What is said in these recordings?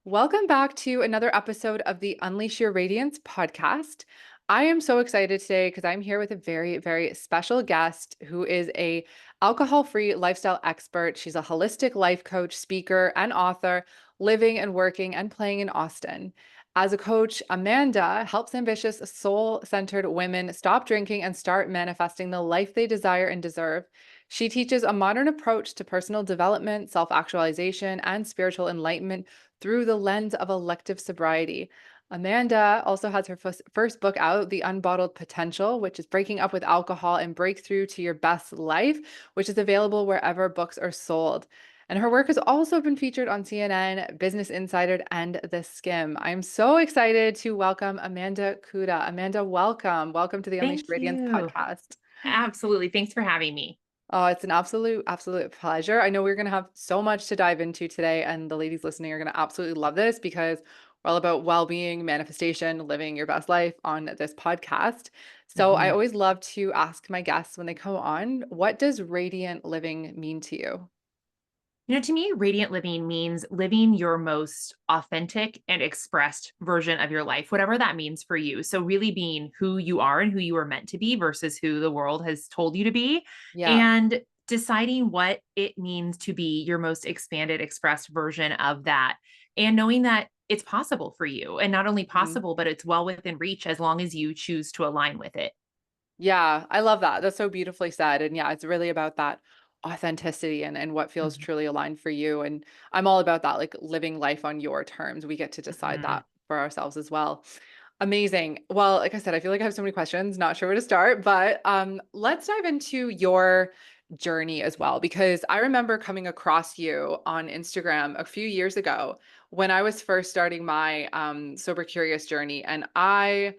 Welcome back to another episode of the Unleash Your Radiance podcast. I am so excited today because I'm here with a very, very special guest who is a alcohol-free lifestyle expert. She's a holistic life coach, speaker, and author, living and working and playing in Austin. As a coach, Amanda helps ambitious, soul-centered women stop drinking and start manifesting the life they desire and deserve. She teaches a modern approach to personal development, self-actualization, and spiritual enlightenment through the lens of elective sobriety. Amanda also has her first book out, The Unbottled Potential, which is Breaking Up with Alcohol and Breakthrough to Your Best Life, which is available wherever books are sold. And her work has also been featured on CNN, Business Insider, and The Skim. I'm so excited to welcome Amanda Kuda. Amanda, welcome. Welcome to the Unleashed Thank Radiance you. podcast. Absolutely. Thanks for having me. Oh, it's an absolute pleasure. I know we're going to have so much to dive into today, and the ladies listening are going to absolutely love this because we're all about well-being, manifestation, living your best life on this podcast. So I Mhm. always love to ask my guests when they come on, what does radiant living mean to you? To me, radiant living means living your most authentic and expressed version of your life, whatever that means for you. So, really being who you are and who you are meant to be versus who the world has told you to be, Yeah. and deciding what it means to be your most expanded, expressed version of that, and knowing that it's possible for you. And not only Mhm. possible, but it's well within reach as long as you choose to align with it. Yeah, I love that. That's so beautifully said. And yeah, it's really about that authenticity and what feels Mhm. truly aligned for you. And I'm all about that, like living life on your terms. We get to decide Mhm. that for ourselves as well. Amazing. Well, like I said, I feel like I have so many questions, not sure where to start, but let's dive into your journey as well, because I remember coming across you on Instagram a few years ago when I was first starting my sober curious journey. And I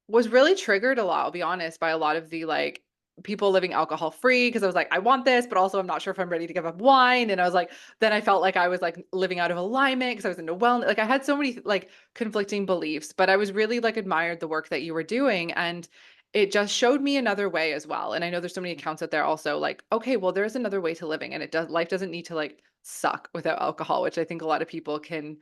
was really triggered a lot, I'll be honest, by a lot of the like people living alcohol free because I was like, I want this, but also I'm not sure if I'm ready to give up wine. And I was like, then I felt like I was like living out of alignment because I was into wellness. Like I had so many like conflicting beliefs, but I was really like admired the work that you were doing. And it just showed me another way as well. And I know there's so many accounts out there also like, okay, well, there's another way to living and it does, life doesn't need to like suck without alcohol, which I think a lot of people can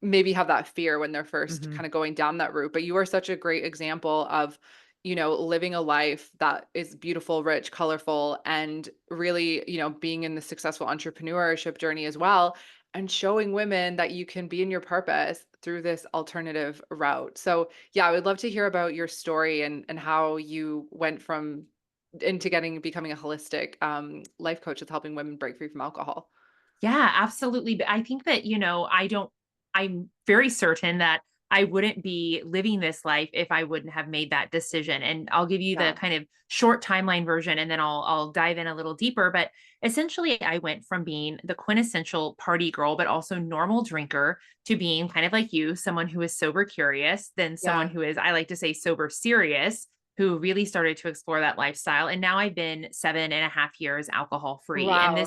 maybe have that fear when they're first Mhm. kind of going down that route. But you are such a great example of, living a life that is beautiful, rich, colorful, and really, being in the successful entrepreneurship journey as well, and showing women that you can be in your purpose through this alternative route. So, yeah, I would love to hear about your story and how you went from into becoming a holistic life coach that's helping women break free from alcohol. Yeah, absolutely. But I think that, I'm very certain that I wouldn't be living this life if I wouldn't have made that decision. And I'll give you the Yeah. kind of short timeline version and then I'll dive in a little deeper. But essentially I went from being the quintessential party girl, but also normal drinker to being kind of like you, someone who is sober curious, then someone Yeah. who is, I like to say, sober serious, who really started to explore that lifestyle. And now I've been 7.5 years alcohol free. And Wow.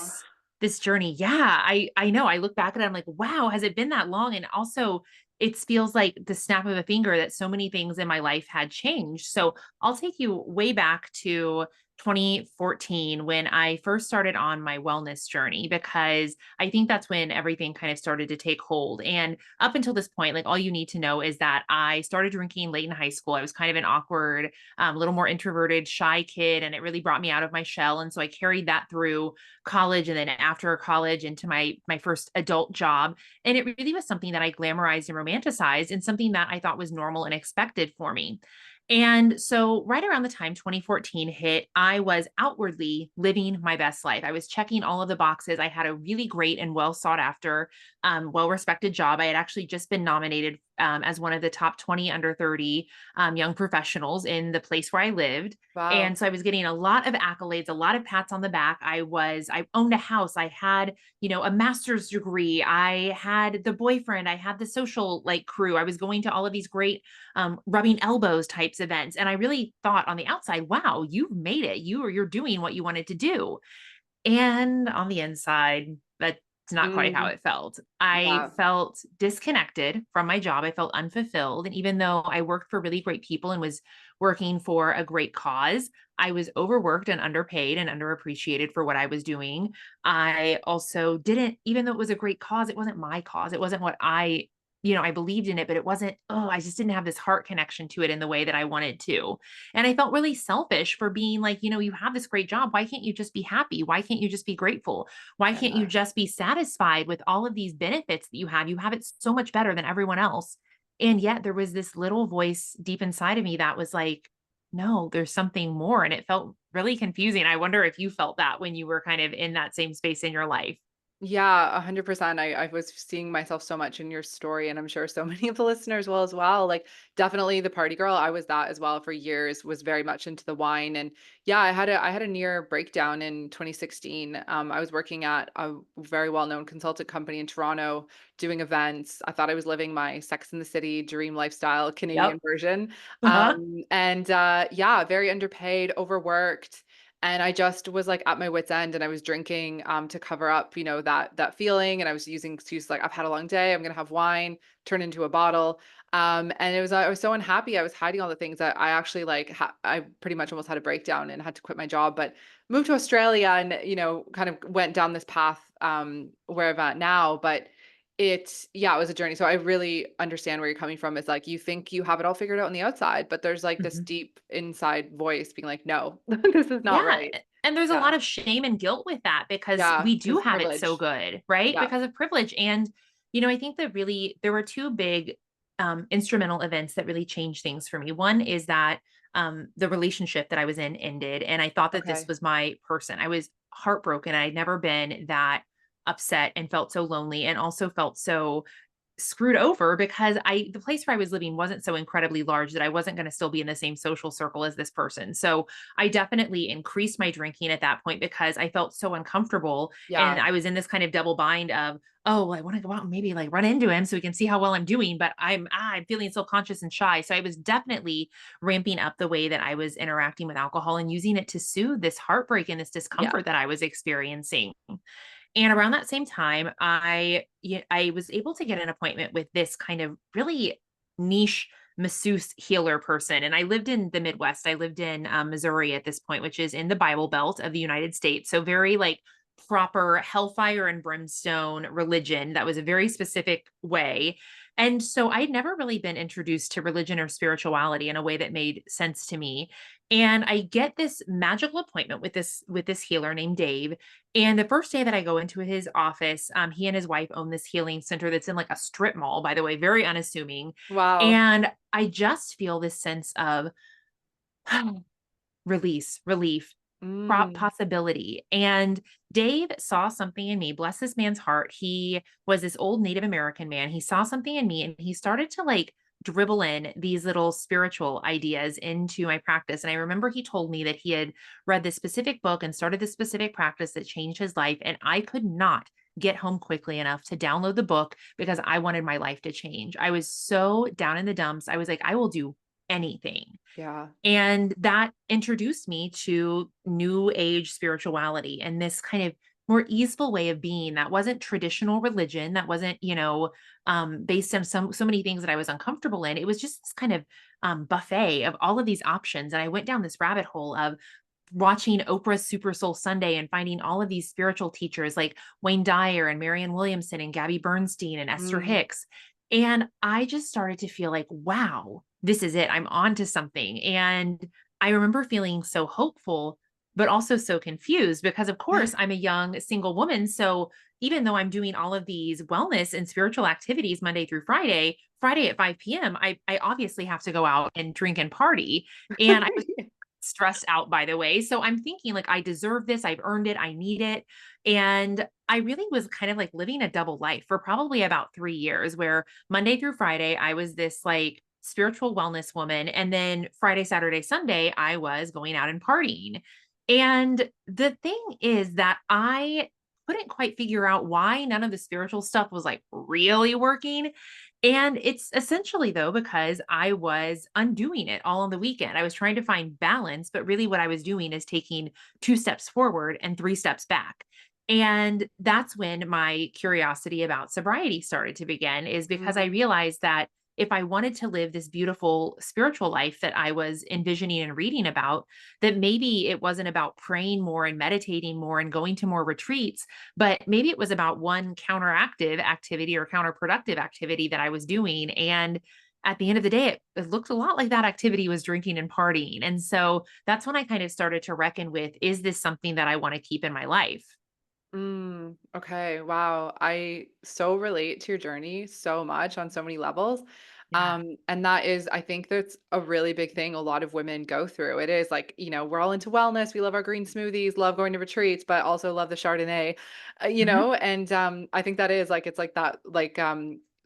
this journey, yeah, I know. I look back at it, I'm like, wow, has it been that long? And also, it feels like the snap of a finger that so many things in my life had changed. So I'll take you way back to 2014 when I first started on my wellness journey, because I think that's when everything kind of started to take hold. And up until this point, like all you need to know is that I started drinking late in high school. I was kind of an awkward, a little more introverted, shy kid, and it really brought me out of my shell. And so I carried that through college and then after college into my first adult job, and it really was something that I glamorized and romanticized and something that I thought was normal and expected for me. And so right around the time 2014 hit, I was outwardly living my best life. I was checking all of the boxes. I had a really great and well sought after, well respected job. I had actually just been nominated as one of the top 20 under 30 young professionals in the place where I lived. And Wow. so I was getting a lot of accolades, a lot of pats on the back. I owned a house. I had, a master's degree. I had the boyfriend. I had the social like crew. I was going to all of these great rubbing elbows types events. And I really thought on the outside, wow, you've made it. You're doing what you wanted to do. And on the inside, that's not quite how Mm, it felt. I yeah. felt disconnected from my job. I felt unfulfilled. And even though I worked for really great people and was working for a great cause, I was overworked and underpaid and underappreciated for what I was doing. I also didn't, even though it was a great cause, it wasn't my cause. It wasn't what I I believed in it, but it wasn't, I just didn't have this heart connection to it in the way that I wanted to. And I felt really selfish for being like, you have this great job. Why can't you just be happy? Why can't you just be grateful? Why can't you Yeah. just be satisfied with all of these benefits that you have? You have it so much better than everyone else. And yet there was this little voice deep inside of me that was like, no, there's something more. And it felt really confusing. I wonder if you felt that when you were kind of in that same space in your life. Yeah, 100%. I was seeing myself so much in your story, and I'm sure so many of the listeners will as well. Like, definitely the party girl. I was that as well for years, was very much into the wine. And yeah, I had a near breakdown in 2016. I was working at a very well-known consultant company in Toronto doing events. I thought I was living my Sex in the City dream lifestyle, Canadian Yep. version. Uh-huh. Yeah, very underpaid, overworked. And I just was like at my wit's end and I was drinking to cover up, that feeling. And I was using excuses like I've had a long day, I'm gonna have wine, turn into a bottle. And I was so unhappy. I was hiding all the things that I actually I pretty much almost had a breakdown and had to quit my job, but moved to Australia and kind of went down this path where I'm at now. But it was a journey. So I really understand where you're coming from. It's like you think you have it all figured out on the outside, but there's like this Mhm. deep inside voice being like, no, this is not Yeah, right. and there's a Yeah. lot of shame and guilt with that because Yeah. we Because do it's have it so privilege. good, right? Yeah. Because of privilege, and, I think that really there were 2 big, instrumental events that really changed things for me. One is that, the relationship that I was in ended, and I thought that this Okay. was my person. I was heartbroken. I'd never been that upset and felt so lonely and also felt so screwed over because the place where I was living wasn't so incredibly large that I wasn't going to still be in the same social circle as this person. So I definitely increased my drinking at that point because I felt so uncomfortable. And Yeah. I was in this kind of double bind of, oh, well, I want to go out and maybe like run into him so we can see how well I'm doing, but I'm feeling self-conscious and shy. So I was definitely ramping up the way that I was interacting with alcohol and using it to soothe this heartbreak and this Yeah. discomfort that I was experiencing. And around that same time, I was able to get an appointment with this kind of really niche masseuse healer person. And I lived in the Midwest. I lived in Missouri at this point, which is in the Bible Belt of the United States. So very like proper hellfire and brimstone religion that was a very specific way. And so I'd never really been introduced to religion or spirituality in a way that made sense to me. And I get this magical appointment with this healer named Dave. And the first day that I go into his office, he and his wife own this healing center that's in like a strip mall, by the way, very unassuming. Wow. And I just feel this sense of release, relief, Mm. possibility. And Dave saw something in me. Bless this man's heart. He was this old Native American man. He saw something in me and he started to like dribble in these little spiritual ideas into my practice. And I remember he told me that he had read this specific book and started this specific practice that changed his life. And I could not get home quickly enough to download the book because I wanted my life to change. I was so down in the dumps. I was like, I will do anything. Yeah. And that introduced me to new age spirituality and this kind of more easeful way of being that wasn't traditional religion, that wasn't, based on so many things that I was uncomfortable in. It was just this kind of buffet of all of these options. And I went down this rabbit hole of watching Oprah's Super Soul Sunday and finding all of these spiritual teachers like Wayne Dyer and Marianne Williamson and Gabby Bernstein and Esther Mm. Hicks. And I just started to feel like, wow, this is it. I'm on to something. And I remember feeling so hopeful, but also so confused because, of course, I'm a young single woman. So even though I'm doing all of these wellness and spiritual activities Monday through Friday at 5 p.m., I obviously have to go out and drink and party. And I was stressed out, by the way. So I'm thinking like, I deserve this. I've earned it. I need it. And I really was kind of like living a double life for probably about 3 years, where Monday through Friday, I was this like spiritual wellness woman. And then Friday, Saturday, Sunday, I was going out and partying. And the thing is that I couldn't quite figure out why none of the spiritual stuff was like really working. And it's essentially though, because I was undoing it all on the weekend. I was trying to find balance, but really what I was doing is taking 2 steps forward and 3 steps back. And that's when my curiosity about sobriety started to begin, is because I Mm. realized that if I wanted to live this beautiful spiritual life that I was envisioning and reading about, that maybe it wasn't about praying more and meditating more and going to more retreats, but maybe it was about one counteractive activity or counterproductive activity that I was doing. And at the end of the day, it looked a lot like that activity was drinking and partying. And so that's when I kind of started to reckon with, is this something that I want to keep in my life? Okay. Wow. I so relate to your journey so much on so many levels. Yeah. And that is, I think that's a really big thing a lot of women go through. It is like, we're all into wellness. We love our green smoothies, love going to retreats, but also love the Chardonnay, Mhm. and I think that is like, it's like that, like,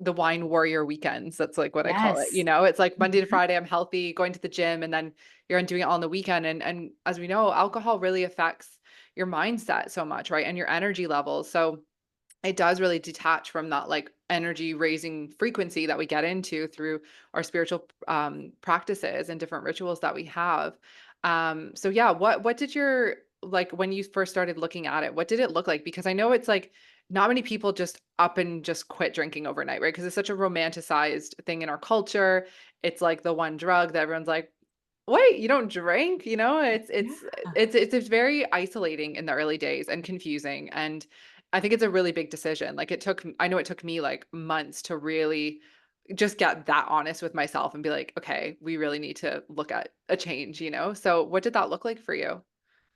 the wine warrior weekends. That's like what I call it. Yes. It's like Monday to Mhm. Friday, I'm healthy, going to the gym, and then you're doing it all on the weekend. And as we know, alcohol really affects your mindset so much, right? And your energy levels. So it does really detach from that like energy raising frequency that we get into through our spiritual practices and different rituals that we have. So yeah, what did your like when you first started looking at it, what did it look like? Because I know it's like not many people just up and just quit drinking overnight, right? Because it's such a romanticized thing in our culture. It's like the one drug that everyone's like, wait, you don't drink? It's Yeah. it's it's very isolating in the early days and confusing. And I think it's a really big decision. Like I know it took me like months to really just get that honest with myself and be like, okay, we really need to look at a change. So what did that look like for you?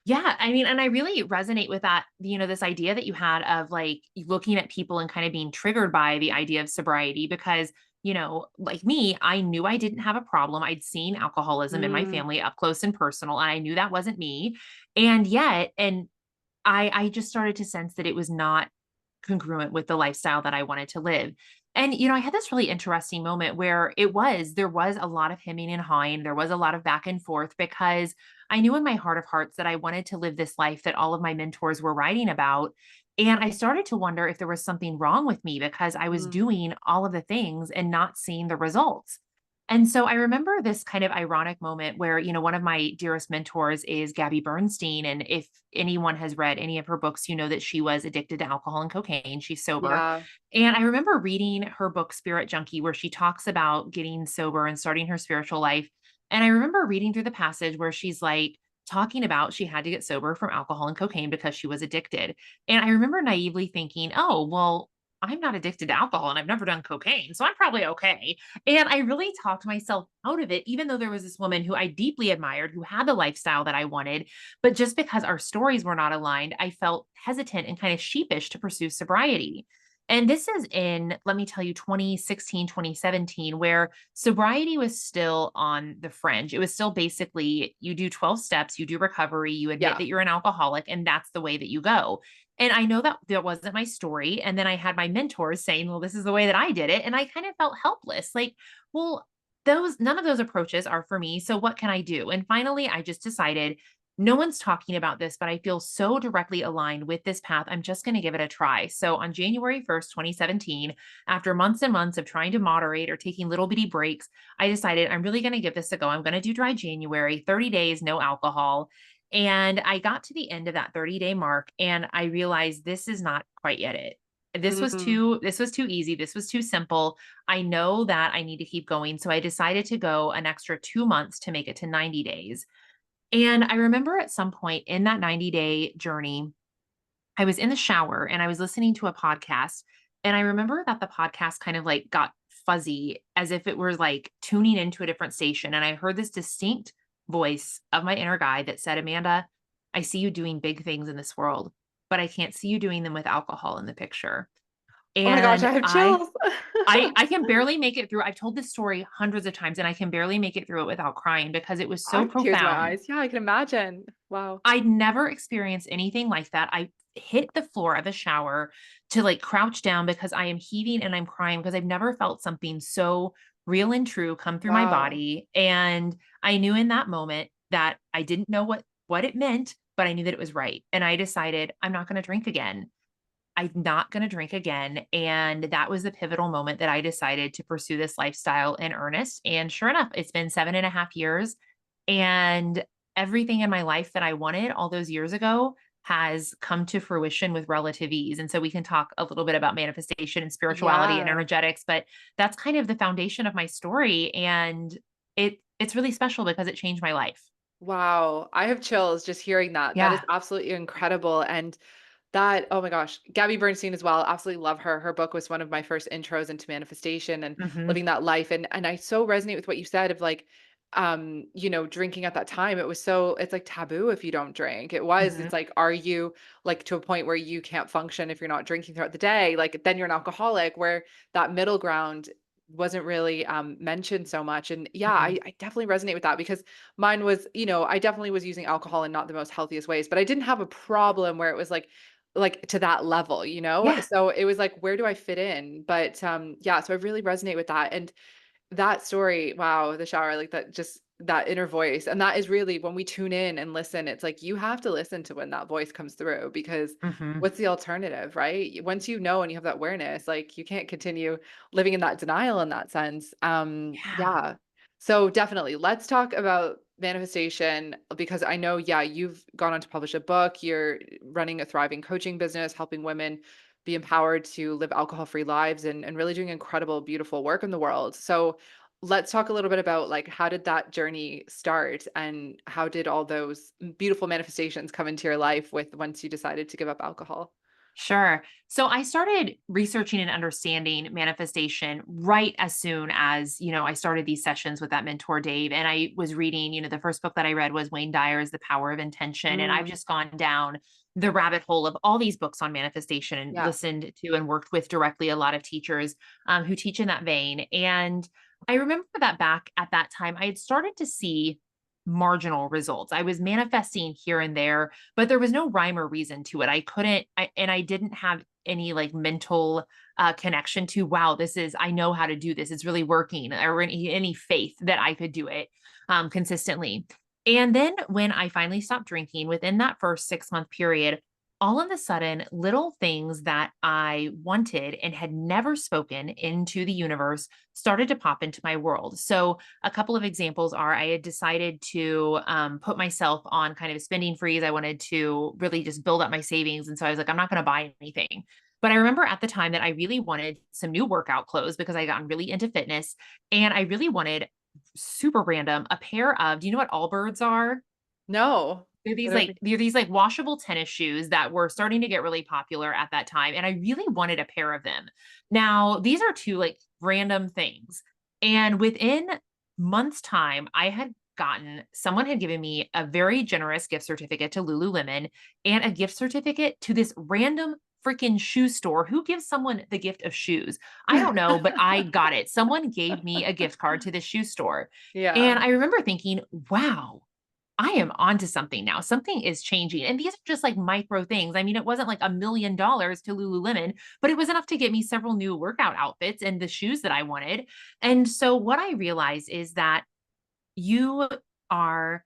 Yeah, I mean, and I really resonate with that, this idea that you had of like looking at people and kind of being triggered by the idea of sobriety because, like me, I knew I didn't have a problem. I'd seen alcoholism in my Mm, family up close and personal, and I knew that wasn't me. And yet, and I just started to sense that it was not congruent with the lifestyle that I wanted to live. And, I had this really interesting moment where there was a lot of hemming and hawing. There was a lot of back and forth because I knew in my heart of hearts that I wanted to live this life that all of my mentors were writing about. And I started to wonder if there was something wrong with me because I was mm, doing all of the things and not seeing the results. And so I remember this kind of ironic moment where, one of my dearest mentors is Gabby Bernstein. And if anyone has read any of her books, you know that she was addicted to alcohol and cocaine. She's sober. yeah. And I remember reading her book, Spirit Junkie, where she talks about getting sober and starting her spiritual life. And I remember reading through the passage where she's like, talking about she had to get sober from alcohol and cocaine because she was addicted. And I remember naively thinking, oh, well, I'm not addicted to alcohol and I've never done cocaine, so I'm probably okay. And I really talked myself out of it, even though there was this woman who I deeply admired who had the lifestyle that I wanted. But just because our stories were not aligned, I felt hesitant and kind of sheepish to pursue sobriety. And this is in, let me tell you, 2016, 2017, where sobriety was still on the fringe. It was still basically you do 12 steps, you do recovery, you admit Yeah. that you're an alcoholic, and that's the way that you go. And I know that that wasn't my story. And then I had my mentors saying, well, this is the way that I did it. And I kind of felt helpless. Like, well, none of those approaches are for me. So what can I do? And finally, I just decided no one's talking about this, but I feel so directly aligned with this path. I'm just going to give it a try. So on January 1st, 2017, after months and months of trying to moderate or taking little bitty breaks, I decided I'm really going to give this a go. I'm going to do dry January, 30 days, no alcohol. And I got to the end of that 30-day mark and I realized this is not quite yet it. Mm, This was too easy. This was too simple. I know that I need to keep going. So I decided to go an extra 2 months to make it to 90 days. And I remember at some point in that 90-day journey, I was in the shower and I was listening to a podcast. And I remember that the podcast kind of like got fuzzy as if it were like tuning into a different station. And I heard this distinct voice of my inner guide that said, Amanda, I see you doing big things in this world, but I can't see you doing them with alcohol in the picture. oh my gosh, And I have I chills. I can barely make it through. I've told this story hundreds of times and I can barely make it through it without crying because it was I so have tears in my profound. eyes. Yeah, I can imagine. Wow. I'd never experienced anything like that. I hit the floor of a shower to like crouch down because I am heaving and I'm crying because I've never felt something so real and true come through my Wow. body. And I knew in that moment that I didn't know what it meant, but I knew that it was right. And I decided I'm not going to drink again. I'm not going to drink again. And that was the pivotal moment that I decided to pursue this lifestyle in earnest. And sure enough, it's been 7.5 years. And everything in my life that I wanted all those years ago, has come to fruition with relative ease. And so we can talk a little bit about manifestation and spirituality and Yeah. energetics, but that's kind of the foundation of my story. And it's really special because it changed my life. Wow. I have chills just hearing that. That is Yeah. absolutely incredible. And that, oh my gosh, Gabby Bernstein as well. Absolutely love her. Her book was one of my first intros into manifestation and Hmm. living that life. And I so resonate with what you said of like, drinking at that time. It was so it's like taboo if you don't drink. Hmm. It's like, are you like to a point where you can't function if you're not drinking throughout the day? Like then you're an alcoholic, where that middle ground wasn't really mentioned so much. And yeah, Hmm. I definitely resonate with that because mine was, I definitely was using alcohol in not the most healthiest ways, but I didn't have a problem where it was like to that level, you know? Yeah. So it was like, where do I fit in? But yeah, so I really resonate with that. And that story, wow, the shower, like that, just that inner voice. And that is really when we tune in and listen, it's like you have to listen to when that voice comes through because Hmm. what's the alternative, right? Once you know and you have that awareness, like you can't continue living in that denial in that sense. Yeah. Yeah. So definitely let's talk about manifestation because I know, yeah, you've gone on to publish a book, you're running a thriving coaching business, helping women be empowered to live alcohol-free lives and really doing incredible, beautiful work in the world. So let's talk a little bit about like how did that journey start and how did all those beautiful manifestations come into your life with once you decided to give up alcohol? Sure. So I started researching and understanding manifestation right as soon as, I started these sessions with that mentor, Dave. And I was reading, the first book that I read was Wayne Dyer's The Power of Intention. And I've Mm, just gone down the rabbit hole of all these books on manifestation and yeah. listened to and worked with directly a lot of teachers who teach in that vein. And I remember that back at that time, I had started to see marginal results. I was manifesting here and there, but there was no rhyme or reason to it. I didn't have any like mental connection to, wow, I know how to do this. It's really working, or any faith that I could do it consistently. And then when I finally stopped drinking within that first 6-month period, all of a sudden, little things that I wanted and had never spoken into the universe started to pop into my world. So, a couple of examples are I had decided to put myself on kind of a spending freeze. I wanted to really just build up my savings. And so I was like, I'm not going to buy anything. But I remember at the time that I really wanted some new workout clothes because I gotten really into fitness. And I really wanted super random a pair of, do you know what Allbirds are? No. I don't think They're these like washable tennis shoes that were starting to get really popular at that time, and I really wanted a pair of them. Now, these are 2 like random things, and within months' time, someone had given me a very generous gift certificate to Lululemon and a gift certificate to this random freaking shoe store. Who gives someone the gift of shoes? I don't know, but I got it. Someone gave me a gift card to this shoe store, Yeah. and I remember thinking, "Wow, I am onto something now. Something is changing." And these are just like micro things. I mean, it wasn't like $1 million to Lululemon, but it was enough to get me several new workout outfits and the shoes that I wanted. And so what I realized is that you are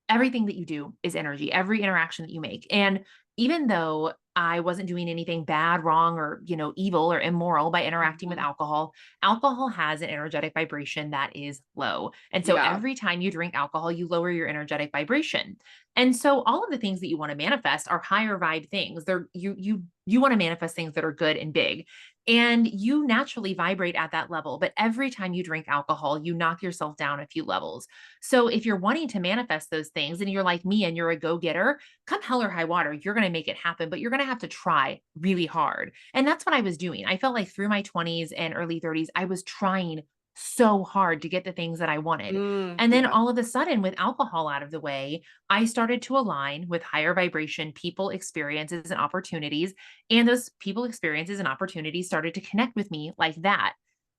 everything that you do is energy, every interaction that you make. And even though I wasn't doing anything bad, wrong, or, evil or immoral by interacting with Mhm. alcohol, alcohol has an energetic vibration that is low. And so Yeah. every time you drink alcohol, you lower your energetic vibration. And so all of the things that you want to manifest are higher vibe things. You want to manifest things that are good and big. And you naturally vibrate at that level. But every time you drink alcohol, you knock yourself down a few levels. So if you're wanting to manifest those things and you're like me and you're a go-getter, come hell or high water, you're going to make it happen, but you're going to have to try really hard. And that's what I was doing. I felt like through my 20s and early 30s, I was trying so hard to get the things that I wanted. And then Yeah. all of a sudden, with alcohol out of the way, I started to align with higher vibration people, experiences, and opportunities. And those people, experiences, and opportunities started to connect with me like that.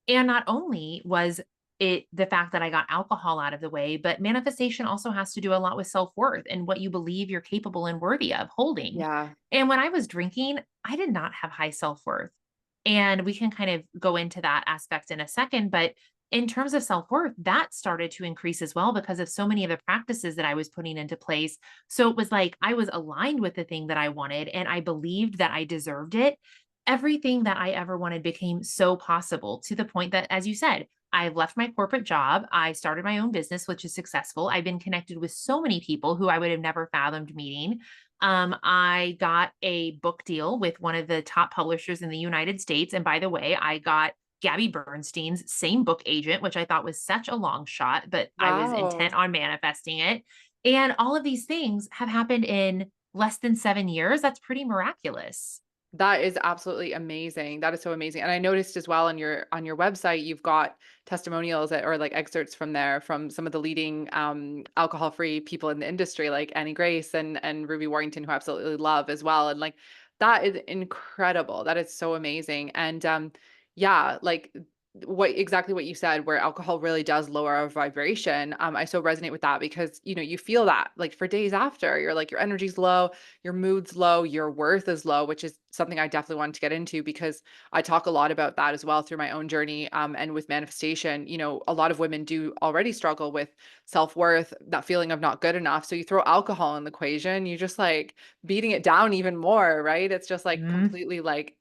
And not only was the fact that I got alcohol out of the way, but manifestation also has to do a lot with self-worth and what you believe you're capable and worthy of holding. Yeah. And when I was drinking, I did not have high self-worth. And we can kind of go into that aspect in a second, but in terms of self-worth, that started to increase as well because of so many of the practices that I was putting into place. So it was like I was aligned with the thing that I wanted and I believed that I deserved it. Everything that I ever wanted became so possible to the point that, as you said, I've left my corporate job. I started my own business, which is successful. I've been connected with so many people who I would have never fathomed meeting. I got a book deal with one of the top publishers in the United States. And by the way, I got Gabby Bernstein's same book agent, which I thought was such a long shot, but I was Wow. intent on manifesting it. And all of these things have happened in less than 7 years. That's pretty miraculous. That is absolutely amazing. That is so amazing. And I noticed as well on your website, you've got testimonials or like excerpts from there from some of the leading alcohol-free people in the industry, like Annie Grace and Ruby Warrington, who I absolutely love as well. And like that is incredible. That is so amazing. And yeah, like what you said, where alcohol really does lower our vibration. I so resonate with that because you feel that like for days after, you're like your energy's low, your mood's low, your worth is low, which is something I definitely wanted to get into because I talk a lot about that as well through my own journey and with manifestation. A lot of women do already struggle with self-worth, that feeling of not good enough. So you throw alcohol in the equation, you just like beating it down even more, right? It's just like Mhm. completely like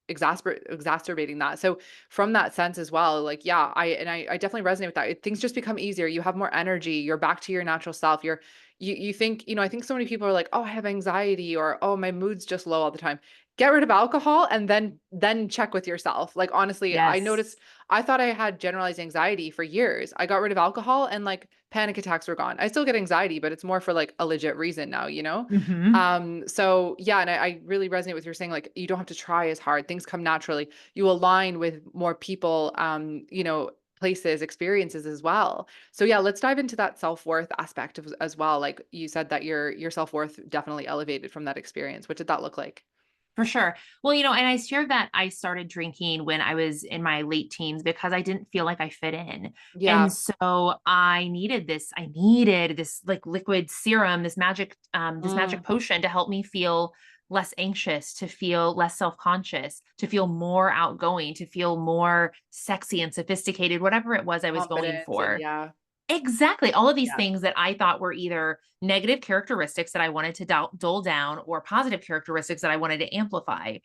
exacerbating that. So from that sense as well, like yeah, I definitely resonate with that. Things just become easier. You have more energy. You're back to your natural self. You think, I think so many people are like, "Oh, I have anxiety," or "Oh, my mood's just low all the time." Get rid of alcohol and then check with yourself. Like honestly, I Yes. noticed I thought I had generalized anxiety for years. I got rid of alcohol and like panic attacks were gone. I still get anxiety, but it's more for like a legit reason now. Mhm. So yeah, and I really resonate with your saying like you don't have to try as hard. Things come naturally. You align with more people, places, experiences as well. So yeah, let's dive into that self-worth aspect of as well. Like you said that your self-worth definitely elevated from that experience. What did that look like? For sure. Well, and I shared that I started drinking when I was in my late teens because I didn't feel like I fit in. And Yeah. so I needed this like liquid serum, this magic Mm, potion to help me feel less anxious, to feel less self-conscious, to feel more outgoing, to feel more sexy and sophisticated, whatever it was I was going confident and for. yeah. Exactly. All of these Yeah. things that I thought were either negative characteristics that I wanted to dull down or positive characteristics that I wanted to amplify.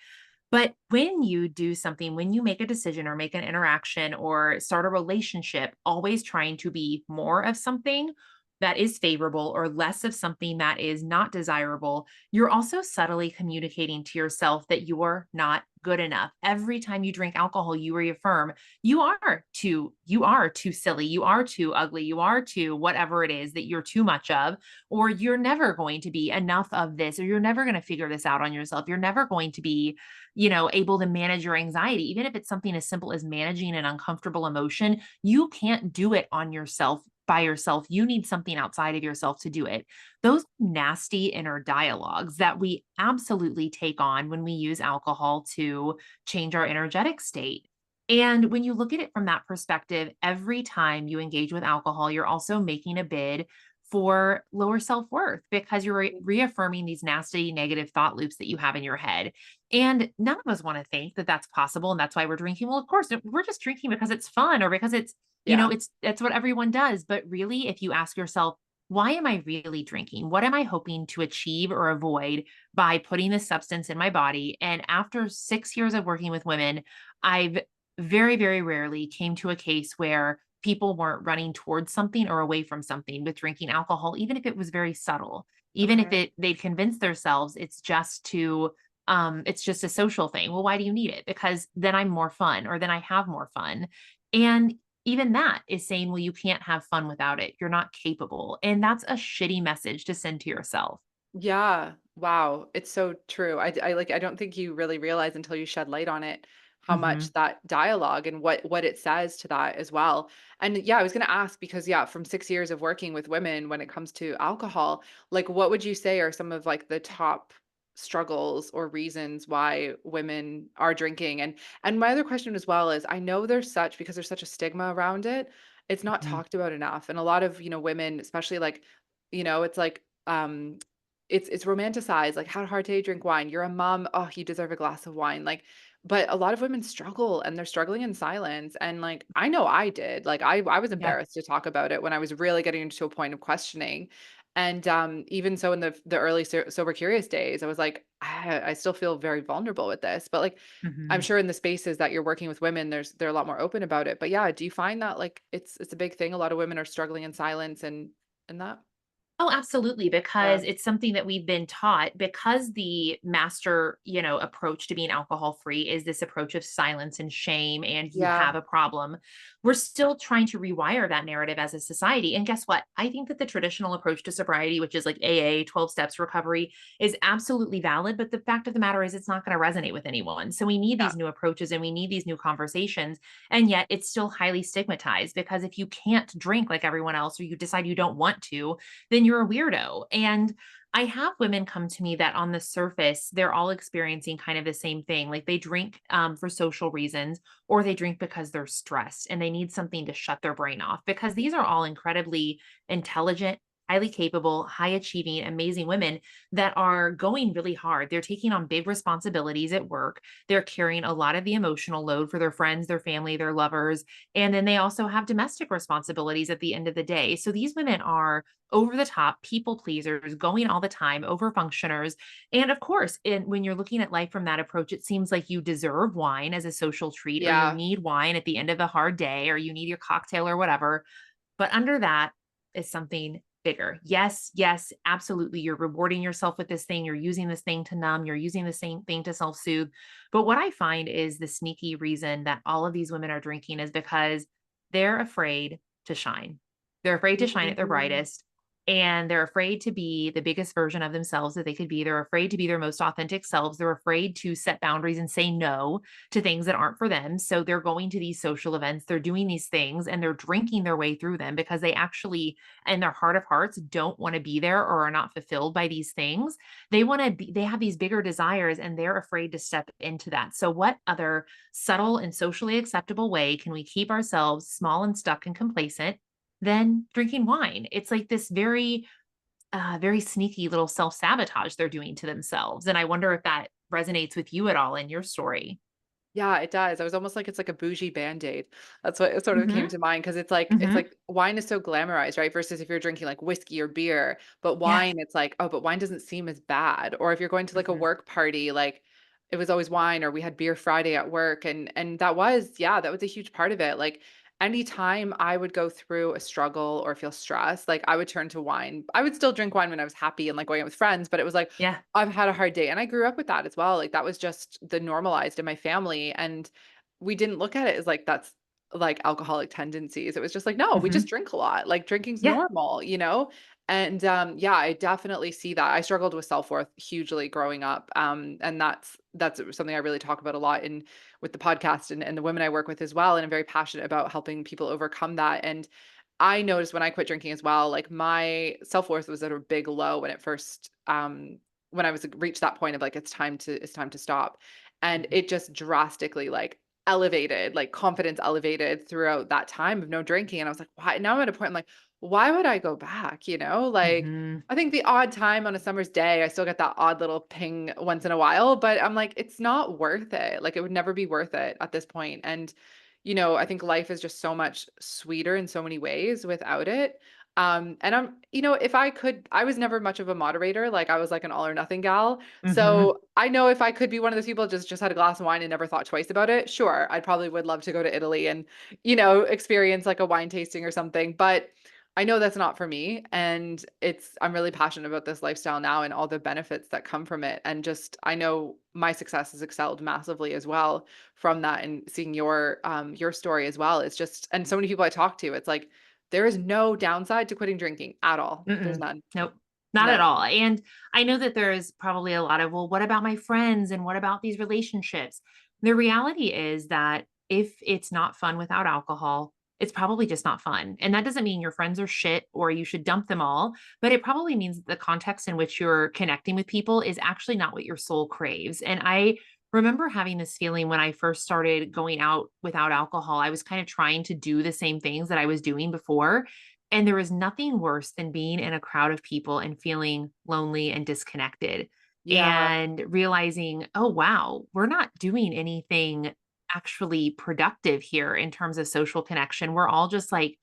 But when you do something, when you make a decision or make an interaction or start a relationship, always trying to be more of something that is favorable or less of something that is not desirable, you're also subtly communicating to yourself that you're not good enough. Every time you drink alcohol, you reaffirm you are too silly, you are too ugly, you are too whatever it is that you're too much of, or you're never going to be enough of this, or you're never going to figure this out on yourself. You're never going to be able to manage your anxiety. Even if it's something as simple as managing an uncomfortable emotion, you can't do it on yourself by yourself. You need something outside of yourself to do it. Those nasty inner dialogues that we absolutely take on when we use alcohol to change our energetic state. And when you look at it from that perspective, every time you engage with alcohol, you're also making a bid for lower self worth because you're reaffirming these nasty negative thought loops that you have in your head. And none of us want to think that that's possible. And that's why we're drinking. Well, of course, we're just drinking because it's fun or because it's, Yeah. that's what everyone does. But really, if you ask yourself, why am I really drinking? What am I hoping to achieve or avoid by putting this substance in my body? And after 6 years of working with women, I've very, very rarely came to a case where people weren't running towards something or away from something with drinking alcohol, even if it was very subtle, even if Okay. they'd convince themselves it's just a social thing. Well, why do you need it? Because then I'm more fun or then I have more fun. And even that is saying, well, you can't have fun without it. You're not capable. And that's a shitty message to send to yourself. Yeah. Wow. It's so true. I don't think you really realize until you shed light on it how Mhm. much that dialogue and what it says to that as well. And yeah, I was going to ask because yeah, from 6 years of working with women when it comes to alcohol, like what would you say are some of like the top struggles or reasons why women are drinking? And my other question as well is I know because there's such a stigma around it, it's not Mhm. talked about enough. And a lot of, women, especially like, it's like it's romanticized, like, "How hard to drink wine? You're a mom. Oh, you deserve a glass of wine." Like, but a lot of women struggle, and they're struggling in silence, and, like, I know I did. Like, I was Yeah. embarrassed to talk about it when I was really getting to a point of questioning, and, even so in the early sober curious days, I was like, I still feel very vulnerable with this." But, like, I'm Mhm. sure in the spaces that you're working with women, they're a lot more open about it. But, yeah, do you find that, like, it's a big thing? A lot of women are struggling in silence and that? Oh, absolutely. Yeah. Because it's something that we've been taught because the master, approach to being alcohol free is this approach of silence and shame and you Yeah. have a problem. We're still trying to rewire that narrative as a society. And guess what? I think that the traditional approach to sobriety, which is like AA, 12 steps recovery, is absolutely valid. But the fact of the matter is, it's not going to resonate with anyone. So we need Yeah. these new approaches and we need these new conversations. And yet it's still highly stigmatized because if you can't drink like everyone else or you decide you don't want to, then you're a weirdo. And I have women come to me that on the surface, they're all experiencing kind of the same thing. Like they drink for social reasons, or they drink because they're stressed and they need something to shut their brain off because these are all incredibly intelligent, highly capable, high achieving, amazing women that are going really hard. They're taking on big responsibilities at work. They're carrying a lot of the emotional load for their friends, their family, their lovers. And then they also have domestic responsibilities at the end of the day. So these women are over the top people pleasers, going all the time, over functioners. And of course, when you're looking at life from that approach, it seems like you deserve wine as a social treat, or you Yeah. need wine at the end of a hard day, or you need your cocktail or whatever. But under that is something bigger. Yes, yes, absolutely. You're rewarding yourself with this thing. You're using this thing to numb. You're using the same thing to self soothe. But what I find is the sneaky reason that all of these women are drinking is because they're afraid to shine. They're afraid to shine at their Mhm. brightest. And they're afraid to be the biggest version of themselves that they could be. They're afraid to be their most authentic selves. They're afraid to set boundaries and say no to things that aren't for them. So they're going to these social events, they're doing these things, and they're drinking their way through them because they actually, in their heart of hearts, don't want to be there or are not fulfilled by these things. They want to be, they have these bigger desires and they're afraid to step into that. So, what other subtle and socially acceptable way can we keep ourselves small and stuck and complacent than drinking wine? It's like this very sneaky little self sabotage they're doing to themselves. And I wonder if that resonates with you at all in your story. Yeah, it does. I was almost like it's like a bougie Band-Aid. That's what it sort of came Mhm. to mind because it's like Mhm. wine is so glamorized, right? Versus if you're drinking like whiskey or beer, but Yeah. wine, it's like, oh, but wine doesn't seem as bad. Or if you're going to like a Mhm. work party, like it was always wine, or we had beer Friday at work. And that was, yeah, that was a huge part of it. Like anytime I would go through a struggle or feel stressed, like I would turn to wine. I would still drink wine when I was happy and like going out with friends, but it was like, Yeah. I've had a hard day, and I grew up with that as well, like, that was just the normalized in my family, and we didn't look at it as, like, that's, like, alcoholic tendencies. It was just like, "No, we just Mhm. drink a lot, like, drinking's Yeah. normal," you know? And, yeah, I definitely see that. I struggled with self-worth hugely growing up, and that's something I really talk about a lot in with the podcast and the women I work with as well, and I'm very passionate about helping people overcome that, and I noticed when I quit drinking as well, like, my self-worth was at a big low when it first, when I was reached that point of like it's time to stop. And Mhm. it just drastically like elevated, like confidence elevated throughout that time of no drinking. And I was like, why now I'm at a point I'm like, why would I go back? Like Mhm. I think the odd time on a summer's day, I still get that odd little ping once in a while, but I'm like, it's not worth it. Like it would never be worth it at this point. And, I think life is just so much sweeter in so many ways without it. And if I could, I was never much of a moderator. Like I was like an all or nothing gal. Mhm. So I know if I could be one of those people just had a glass of wine and never thought twice about it, sure, I probably would love to go to Italy and, experience like a wine tasting or something. But I know that's not for me. And I'm really passionate about this lifestyle now and all the benefits that come from it. And just I know my success has excelled massively as well from that and seeing your story as well. It's just and so many people I talk to, it's like there is no downside to quitting drinking at all. There's Mm-mm. none. Nope. Not at No. all. And I know that there's probably a lot of, well, what about my friends and what about these relationships? The reality is that if it's not fun without alcohol, it's probably just not fun. And that doesn't mean your friends are shit or you should dump them all, but it probably means that the context in which you're connecting with people is actually not what your soul craves. And I remember having this feeling when I first started going out without alcohol. I was kind of trying to do the same things that I was doing before. And there was nothing worse than being in a crowd of people and feeling lonely and disconnected Yeah. and realizing, oh, wow, we're not doing anything actually productive here in terms of social connection. We're all just like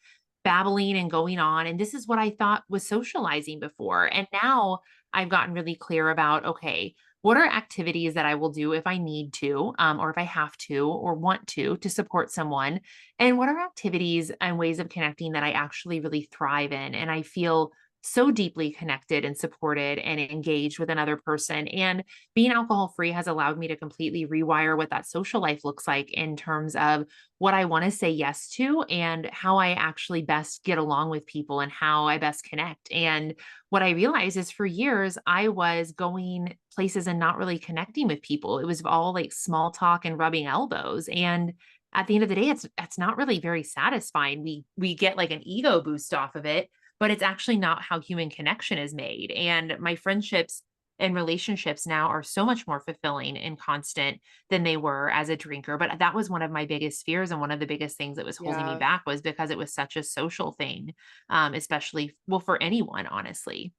babbling and going on. And this is what I thought was socializing before. And now I've gotten really clear about, okay, what are activities that I will do if I need to, or if I have to, or want to support someone? And what are activities and ways of connecting that I actually really thrive in and I feel so deeply connected and supported and engaged with another person. And being alcohol free has allowed me to completely rewire what that social life looks like in terms of what I want to say yes to and how I actually best get along with people and how I best connect. And what I realized is for years, I was going places and not really connecting with people. It was all like small talk and rubbing elbows. And at the end of the day, it's not really very satisfying. We get like an ego boost off of it, but it's actually not how human connection is made. And my friendships and relationships now are so much more fulfilling and constant than they were as a drinker. But that was one of my biggest fears. And one of the biggest things that was holding me Yeah. back was because it was such a social thing, especially, well, for anyone, honestly.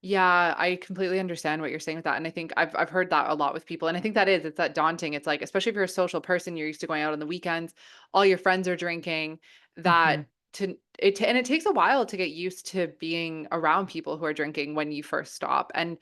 Yeah, I completely understand what you're saying with that, and I think I've heard that a lot with people, and I think that is it's that daunting. It's like, especially if you're a social person, you're used to going out on the weekends, all your friends are drinking, Mhm. that to it and it takes a while to get used to being around people who are drinking when you first stop. And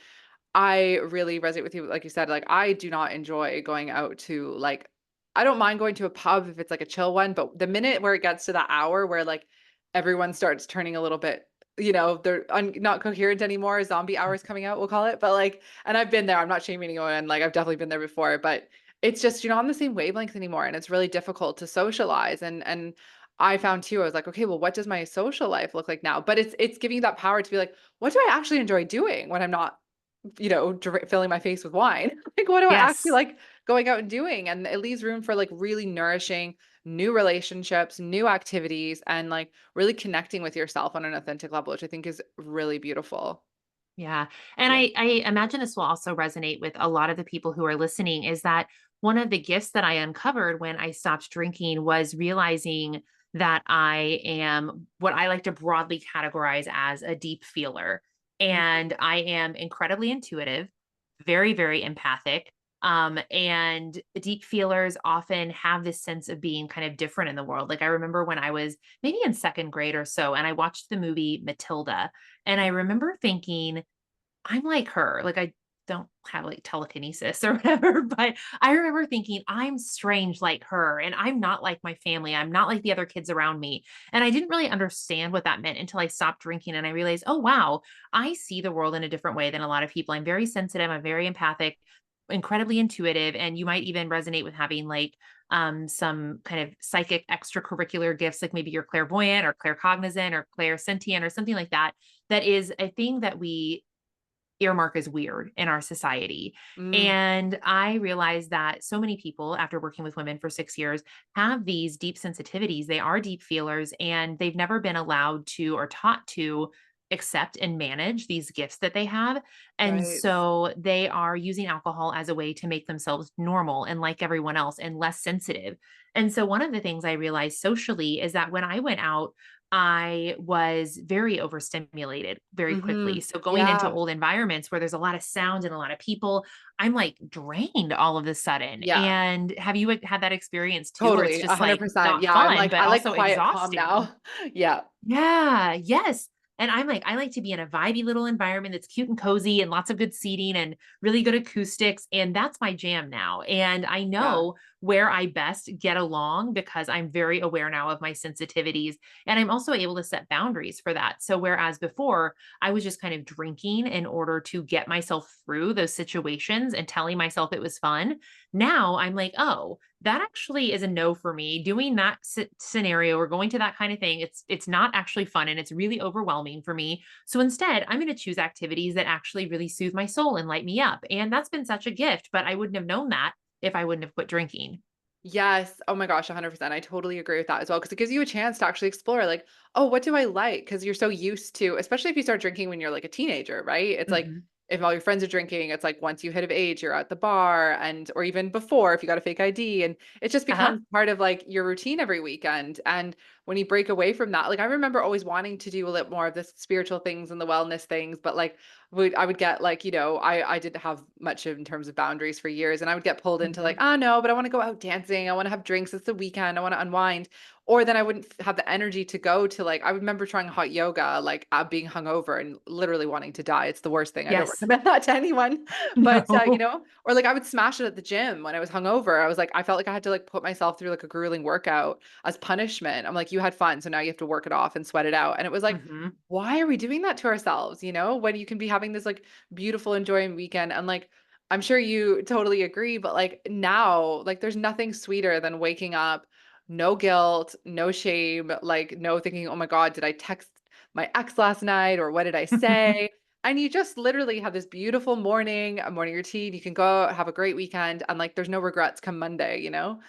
I really resonate with you. Like you said, like I do not enjoy going out to like I don't mind going to a pub if it's like a chill one, but the minute where it gets to that hour where like everyone starts turning a little bit, they're not coherent anymore, zombie hours coming out, we'll call it. But like, and I've been there, I'm not shaming anyone, like I've definitely been there before, but it's just you're not on the same wavelength anymore and it's really difficult to socialize. And I found too, I was like, okay, well, what does my social life look like now? But it's giving you that power to be like, what do I actually enjoy doing when I'm not filling my face with wine. Like, what do I actually Yes. like going out and doing? And it leaves room for like really nourishing new relationships, new activities, and like really connecting with yourself on an authentic level, which I think is really beautiful. Yeah. And Yeah. I imagine this will also resonate with a lot of the people who are listening is that one of the gifts that I uncovered when I stopped drinking was realizing that I am what I like to broadly categorize as a deep feeler. Mhm. And I am incredibly intuitive, very, very empathic. And deep feelers often have this sense of being kind of different in the world. Like I remember when I was maybe in second grade or so, and I watched the movie Matilda. And I remember thinking, I'm like her. Like I don't have like telekinesis or whatever, but I remember thinking I'm strange like her and I'm not like my family. I'm not like the other kids around me. And I didn't really understand what that meant until I stopped drinking and I realized, "Oh wow, I see the world in a different way than a lot of people. I'm very sensitive, I'm very empathic, incredibly intuitive, and you might even resonate with having like some kind of psychic extracurricular gifts like maybe you're clairvoyant or claircognizant or clairsentient or something like that that is a thing that we earmark as weird in our society. Mm, And I realized that so many people, after working with women for 6 years, have these deep sensitivities. They are deep feelers, and they've never been allowed to or taught to accept and manage these gifts that they have. And right. so they are using alcohol as a way to make themselves normal and like everyone else and less sensitive. And so one of the things I realized socially is that when I went out, I was very overstimulated very quickly. Mhm. So going into Yeah. old environments where there's a lot of sound and a lot of people, I'm like drained all of a sudden. Yeah. And have you had that experience too, where it's Totally. just like 100%. not Yeah. I'm fun, like, but I like also quiet calm exhausting? now. Yeah. Yeah, yes. And I'm like, I like to be in a vibey little environment that's cute and cozy and lots of good seating and really good acoustics. And that's my jam now. And I Yeah. know where I best get along because I'm very aware now of my sensitivities. And I'm also able to set boundaries for that. So, whereas before I was just kind of drinking in order to get myself through those situations and telling myself it was fun, now I'm like, oh, that actually is a no for me. Doing that scenario or going to that kind of thing, it's not actually fun and it's really overwhelming for me. So instead, I'm going to choose activities that actually really soothe my soul and light me up. And that's been such a gift, but I wouldn't have known that if I wouldn't have quit drinking. Yes. Oh my gosh, 100%. I totally agree with that as well because it gives you a chance to actually explore like, oh, what do I like? Because you're so used to, especially if you start drinking when you're like a teenager, right? It's like Mhm. if all your friends are drinking, it's like once you hit of age, you're at the bar and or even before if you got a fake ID and it just Uh-huh. becomes part of like your routine every weekend. And when you break away from that, like I remember always wanting to do a little more of the spiritual things and the wellness things, but like I would get like, I didn't have much in terms of boundaries for years and I would get pulled into like, Mhm. "Oh, no, but I wanna go out dancing. I wanna have drinks. It's the weekend. I wanna unwind." or then I wouldn't have the energy to go to like, I remember trying hot yoga, like being hungover and literally wanting to die. It's the worst thing. I don't Yes. recommend that to anyone. But, you No. know, or like I would smash it at the gym when I was hungover. I was like, I felt like I had to like put myself through like a grueling workout as punishment. I'm like, you had fun. So now you have to work it off and sweat it out. And it was like, Mhm. why are we doing that to ourselves? You know, when you can be having this like beautiful, enjoying weekend. And like, I'm sure you totally agree, but like now, like there's nothing sweeter than waking up, no guilt, no shame, like no thinking, oh my God, did I text my ex last night or what did I say? And you just literally have this beautiful morning, a morning routine. You can go out, have a great weekend, and like there's no regrets come Monday, you know?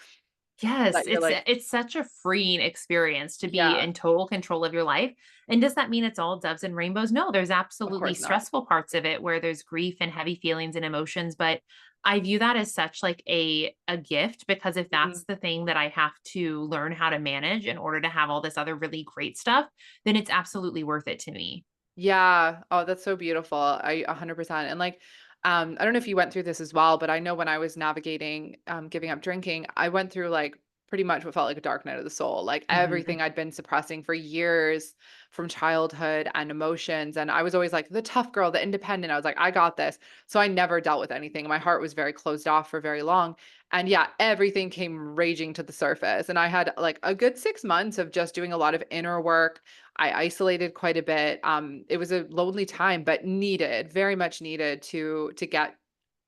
Yes, That you're like, it's such a freeing experience to be yeah, in total control of your life. And does that mean it's all doves and rainbows? No, there's of absolutely course not. stressful parts of it where there's grief and heavy feelings and emotions, but I view that as such like a gift because if Mhm. that's the thing that I have to learn how to manage in order to have all this other really great stuff, then it's absolutely worth it to me. Yeah. Oh, that's so beautiful. I 100%. And like, I don't know if you went through this as well, but I know when I was navigating giving up drinking, I went through like pretty much what felt like a dark night of the soul. Like Mhm. everything I'd been suppressing for years from childhood and emotions. And I was always like the tough girl, the independent. I was like, I got this. So I never dealt with anything. My heart was very closed off for very long. And yeah, everything came raging to the surface. And I had like a good 6 months of just doing a lot of inner work. I isolated quite a bit. It was a lonely time, but needed, very much needed to get